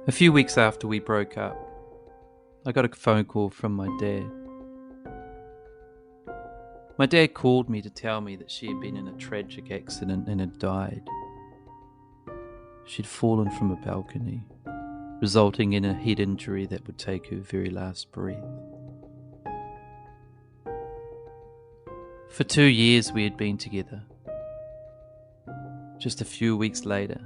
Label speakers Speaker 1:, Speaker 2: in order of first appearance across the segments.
Speaker 1: A few weeks after we broke up, I got a phone call from my dad. My dad called me to tell me that she had been in a tragic accident and had died. She'd fallen from a balcony, resulting in a head injury that would take her very last breath. For 2 years we had been together. Just a few weeks later,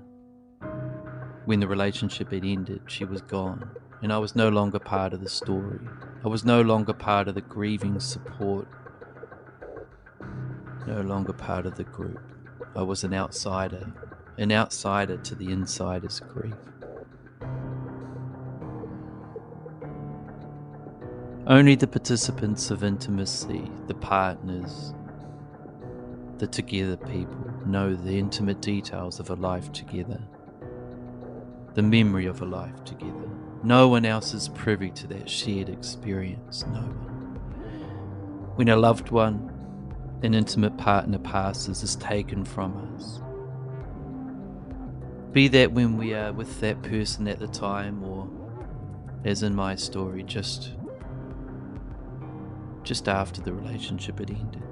Speaker 1: when the relationship had ended, she was gone, and I was no longer part of the story. I was no longer part of the grieving support, no longer part of the group. I was an outsider to the insider's grief. Only the participants of intimacy, the partners, the together people, know the intimate details of a life together, the memory of a life together. No one else is privy to that shared experience, no one. When a loved one, an intimate partner passes, is taken from us, be that when we are with that person at the time, or, as in my story, just after the relationship had ended.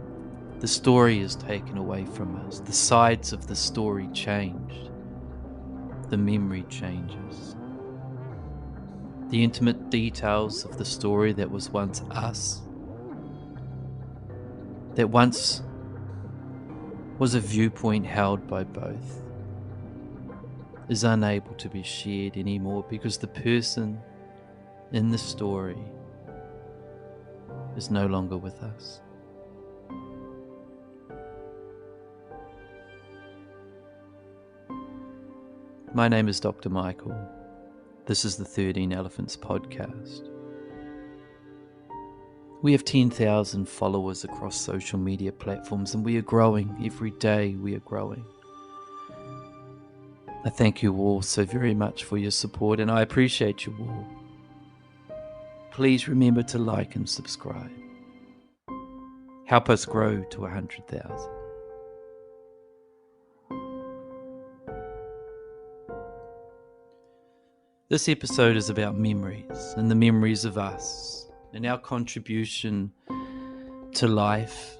Speaker 1: The story is taken away from us. The sides of the story changed. The memory changes. The intimate details of the story that was once us, that once was a viewpoint held by both, is unable to be shared anymore because the person in the story is no longer with us. My name is Dr. Michael. This is the 13 Elephants podcast. We have 10,000 followers across social media platforms, and we are growing. Every day we are growing. I thank you all so very much for your support, and I appreciate you all. Please remember to like and subscribe. Help us grow to 100,000. This episode is about memories, and the memories of us, and our contribution to life,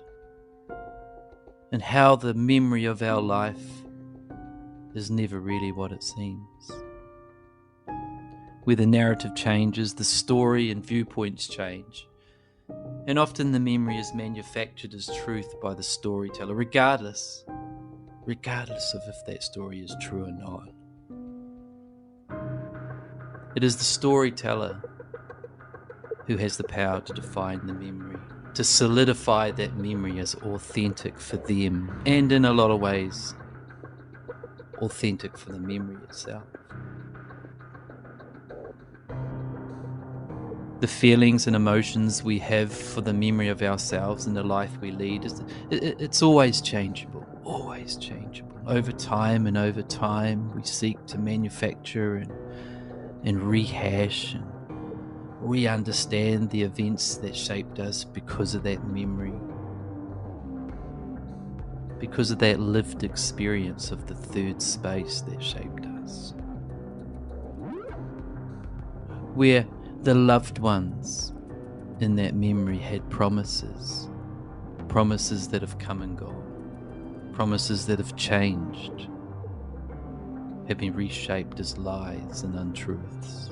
Speaker 1: and how the memory of our life is never really what it seems. Where the narrative changes, the story and viewpoints change, and often the memory is manufactured as truth by the storyteller, regardless of if that story is true or not. It is the storyteller who has the power to define the memory, to solidify that memory as authentic for them, and in a lot of ways, authentic for the memory itself. The feelings and emotions we have for the memory of ourselves and the life we lead, it's always changeable, always changeable. Over time, we seek to manufacture and rehash and re-understand the events that shaped us because of that memory, because of that lived experience of the third space that shaped us. Where the loved ones in that memory had promises that have come and gone, promises that have changed, have been reshaped as lies and untruths.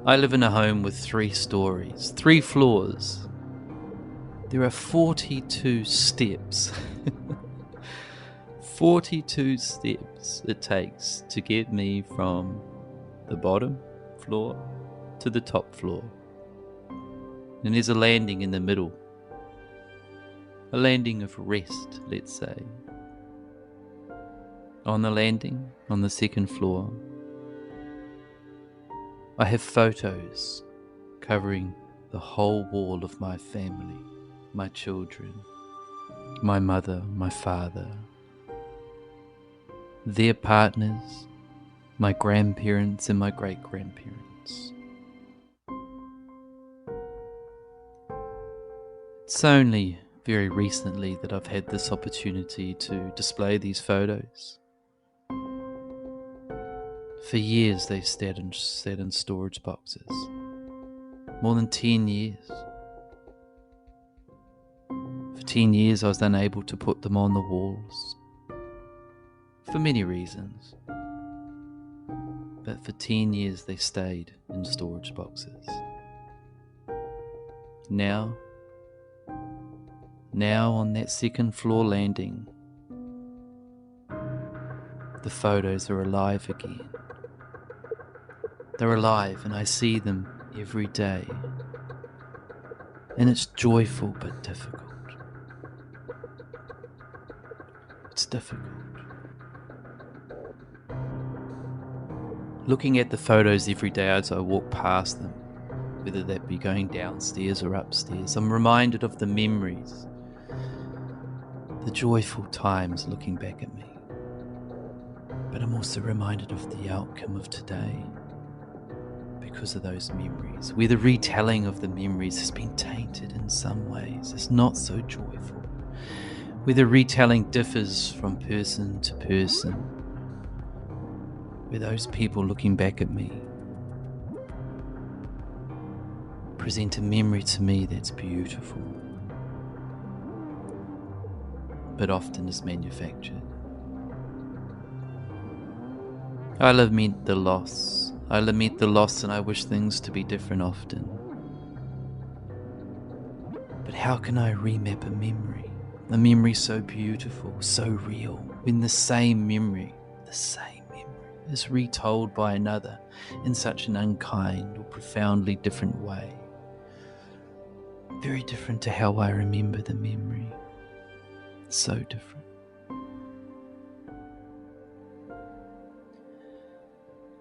Speaker 1: I live in a home with 3 stories, 3 floors. There are 42 steps. 42 steps it takes to get me from the bottom floor to the top floor. And there's a landing in the middle. A landing of rest, let's say. On the landing, on the 2nd floor, I have photos covering the whole wall of my family, my children, my mother, my father, their partners, my grandparents and my great-grandparents. It's only very recently that I've had this opportunity to display these photos. For years they sat in storage boxes. More than 10 years. For 10 years I was unable to put them on the walls. For many reasons. But for 10 years they stayed in storage boxes. Now on that second floor landing, the photos are alive again. They're alive and I see them every day. And it's joyful but difficult. It's difficult. Looking at the photos every day as I walk past them, whether that be going downstairs or upstairs, I'm reminded of the memories, the joyful times looking back at me. But I'm also reminded of the outcome of today because of those memories, where the retelling of the memories has been tainted in some ways. It's not so joyful. Where the retelling differs from person to person, where those people looking back at me present a memory to me that's beautiful, but often is manufactured. I lament the loss. And I wish things to be different often. But how can I remap a memory so beautiful, so real, when the same memory is retold by another in such an unkind or profoundly different way? Very different to how I remember the memory. So different.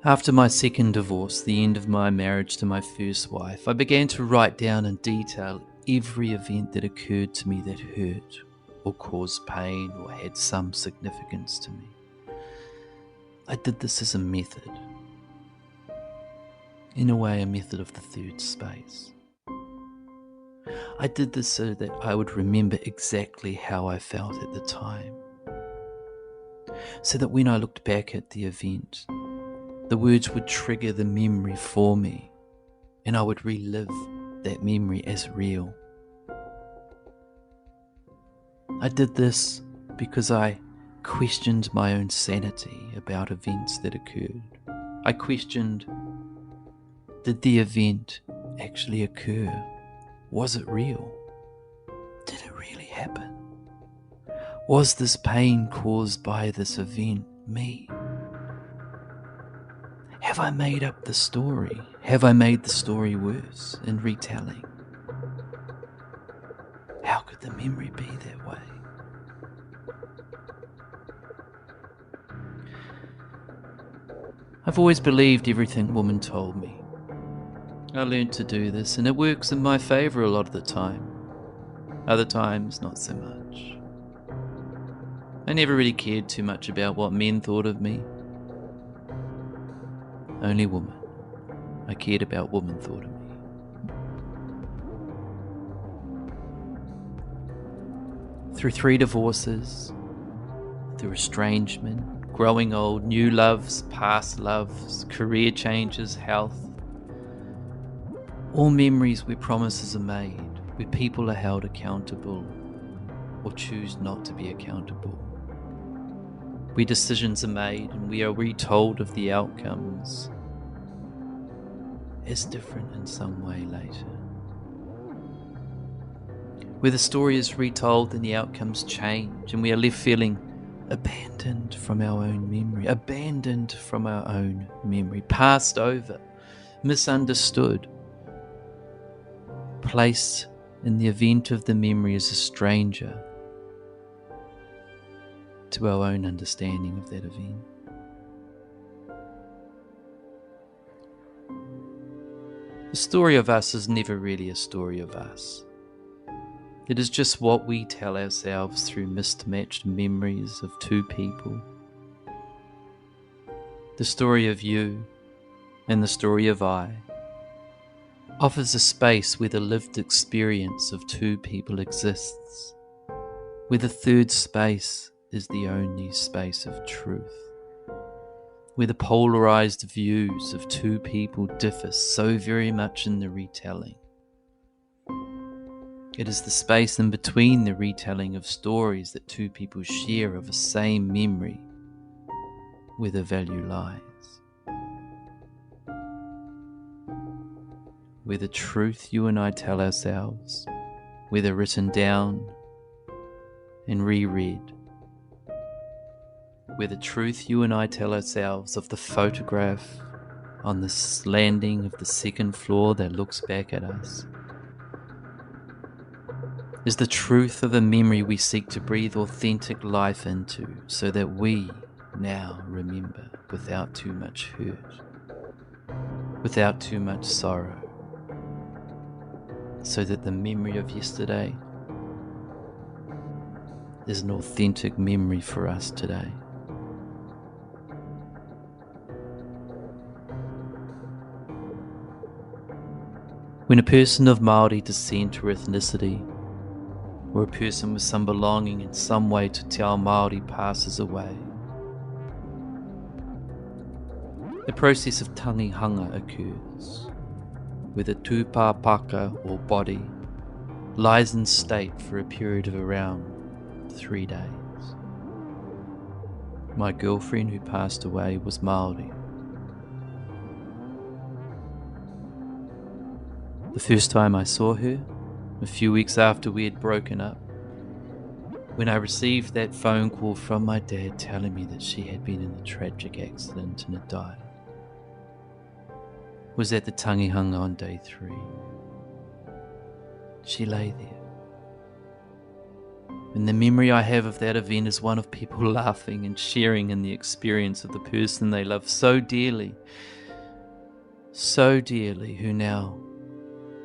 Speaker 1: After my second divorce, the end of my marriage to my first wife, I began to write down in detail every event that occurred to me that hurt or caused pain or had some significance to me. I did this as a method. In a way, a method of the third space. I did this so that I would remember exactly how I felt at the time. So that when I looked back at the event, the words would trigger the memory for me, and I would relive that memory as real. I did this because I questioned my own sanity about events that occurred. I questioned, did the event actually occur? Was it real? Did it really happen? Was this pain caused by this event me? Have I made up the story? Have I made the story worse in retelling? How could the memory be that way? I've always believed everything woman told me. I learned to do this, and it works in my favour a lot of the time. Other times, not so much. I never really cared too much about what men thought of me. Only woman. I cared about what women thought of me. Through 3 divorces, through estrangement, growing old, new loves, past loves, career changes, health, all memories where promises are made, where people are held accountable or choose not to be accountable, where decisions are made and we are retold of the outcomes as different in some way later. Where the story is retold and the outcomes change and we are left feeling abandoned from our own memory, passed over, misunderstood, placed in the event of the memory as a stranger to our own understanding of that event. The story of us is never really a story of us. It is just what we tell ourselves through mismatched memories of 2 people. The story of you and the story of I offers a space where the lived experience of 2 people exists, where the third space is the only space of truth, where the polarized views of two people differ so very much in the retelling. It is the space in between the retelling of stories that two people share of a same memory where the value lies. Where the truth you and I tell ourselves, whether written down and reread, where the truth you and I tell ourselves of the photograph on the landing of the second floor that looks back at us, is the truth of a memory we seek to breathe authentic life into so that we now remember without too much hurt, without too much sorrow, so that the memory of yesterday is an authentic memory for us today. When a person of Māori descent or ethnicity, or a person with some belonging in some way to Te Ao Māori passes away, the process of tangihanga occurs, where the tūpāpaka or body lies in state for a period of around 3 days. My girlfriend who passed away was Māori. The first time I saw her, a few weeks after we had broken up, when I received that phone call from my dad telling me that she had been in a tragic accident and had died, was at the tangihanga on day 3. She lay there. And the memory I have of that event is one of people laughing and sharing in the experience of the person they love so dearly, who now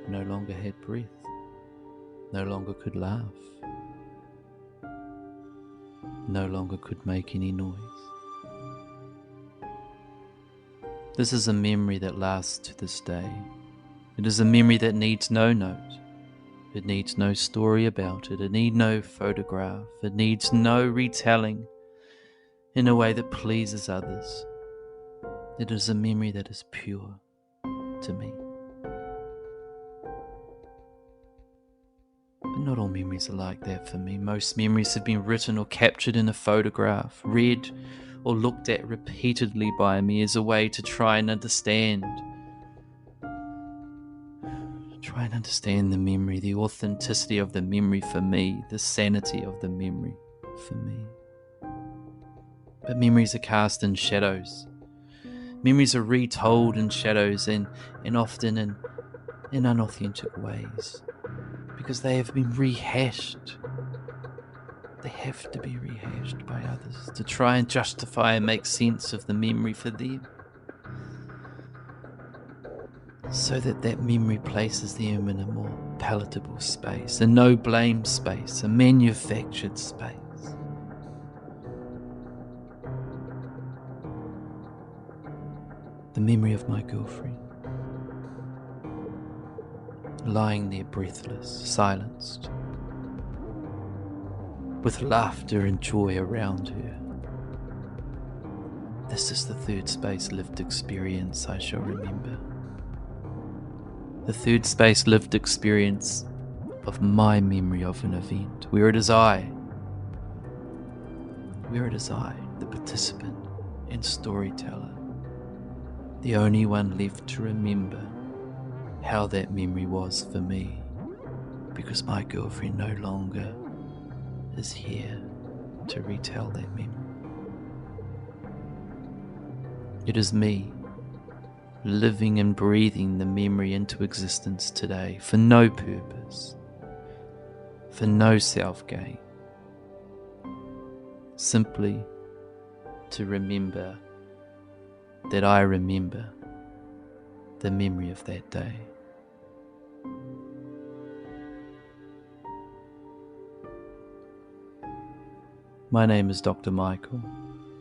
Speaker 1: no longer had breath, no longer could laugh, no longer could make any noise. This is a memory that lasts to this day. It is a memory that needs no note. It needs no story about it. It needs no photograph. It needs no retelling in a way that pleases others. It is a memory that is pure to me. But not all memories are like that for me. Most memories have been written or captured in a photograph, read or looked at repeatedly by me as a way to try and understand the memory, the authenticity of the memory for me, the sanity of the memory for me. But memories are cast in shadows. Memories are retold in shadows and often in unauthentic ways, because they have been rehashed. They have to be rehashed by others to try and justify and make sense of the memory for them, so that memory places them in a more palatable space, a no blame space, a manufactured space. The memory of my girlfriend, lying there breathless, silenced, with laughter and joy around her. This is the third space lived experience I shall remember. The third space lived experience of my memory of an event, where it is I, the participant and storyteller, the only one left to remember how that memory was for me, because my girlfriend no longer is here to retell that memory. It is me living and breathing the memory into existence today for no purpose, for no self-gain, simply to remember that I remember the memory of that day. My name is Dr. Michael.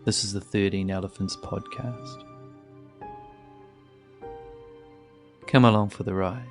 Speaker 1: This is the 13 Elephants podcast. Come along for the ride.